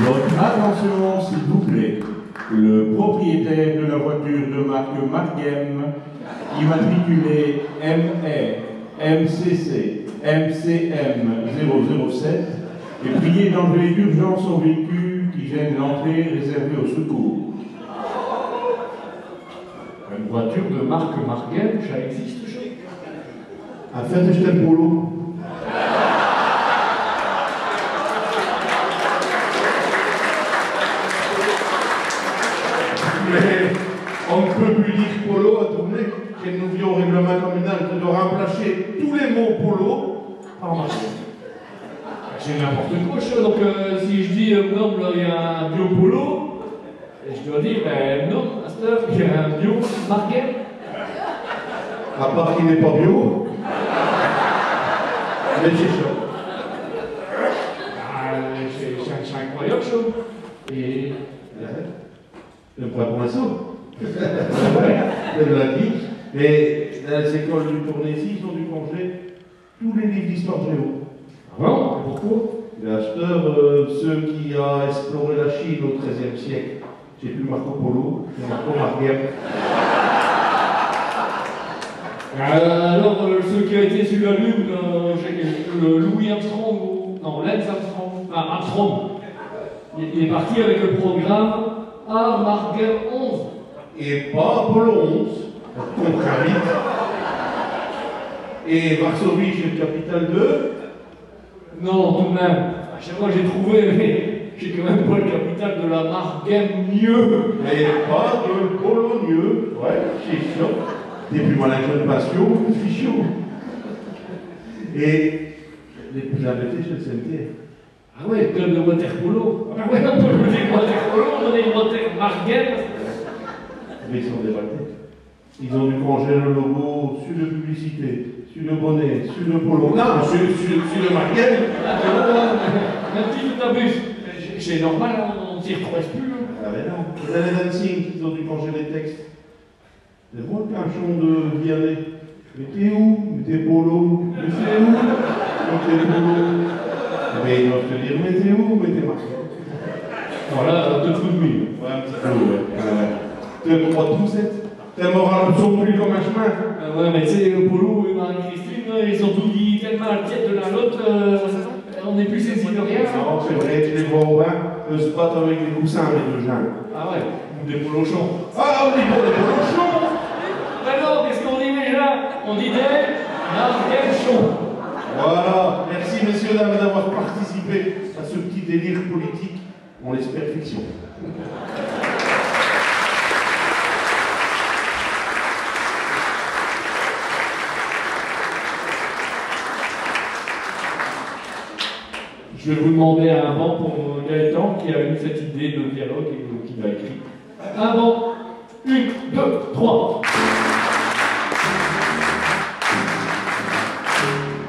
Votre attention, s'il vous plaît. Le propriétaire de la voiture de marque Marghem, immatriculée MR, MCC, MCM 007, est prié d'enlever d'urgence son véhicule qui gêne l'entrée réservée au secours. Une voiture de marque Marghem, ça existe, ça? En fait, j'étais le polo. Mais on ne peut plus dire polo à tourner, que nous vient au règlement communal de remplacer tous les mots polo par Marghem. C'est n'importe quoi, ça. Donc, si je dis, non, là, il y a un bio polo, je dois dire, non, à cette heure, il y a un bio Marghem. À part qu'il n'est pas bio, mais c'est ça. C'est incroyable, ça. Et. Le point pour l'instant. C'est de la geek. Et dans les écoles du Tournésis, ils ont dû changer tous les livres d'histoire géo. Ah bon? Pourquoi? Et à cette heure, ceux qui ont exploré la Chine au XIIIe siècle, c'est plus Marco Polo, c'est Marco Marghem. Alors, ceux qui ont été sur la Lune, le Louis Armstrong, non, Lance Armstrong, enfin Armstrong, il est parti avec le programme A Marghem 11. Et pas Apollo 11, contraint vite. Et Varsovie, c'est le capital de. Non, tout de même. À chaque fois j'ai trouvé, mais j'ai quand même pas le capital de la Marghem mieux. Mais pas de Polonieux. Ouais, c'est sûr. Des plus malins que de Bastion, plus fichot. Et les plus embêtés, c'est le CNT. Ah ouais, club de waterpolo. Ah ouais, on peut dire waterpolo, on est water Marghem. Mais ils sont débattés. Ils ont dû changer le logo sur le publicité, sur le bonnet, sur le polo. Non, sur le Marghem. Un petit tout abus. C'est normal, on s'y retrouve plus. Ah ben non. Dans les dancing, ils ont dû changer les textes. C'est moi le canchon de Vianney. Mettez où? Mettez polo. Mettez où? Mettez polo. Mais ils doivent te dire mettez où? Mettez Marghem. Voilà, de tout de mille. Ouais, un petit peu, ouais. Tu crois tout, cette? T'es mort à l'option plus comme un chemin. Ouais, mais tu sais, Polo et Marie-Christine, ils ont tout dit tellement à la tête de l'un l'autre, on n'est plus saisi de rien. Non, c'est vrai, tu les vois au bain, eux se battent avec des coussins, les deux gens. Ah ouais, ou des polochons. Ah, on dit pour des polochons! Ben non, qu'est-ce qu'on dit déjà? On dit des Marghem. Voilà, merci messieurs, dames, d'avoir participé à ce petit délire politique, on l'espère fiction. Je vais vous demander un banc pour Gaëtan qui a eu cette idée de dialogue et qui l'a écrit. Un banc, 1, 2, 3.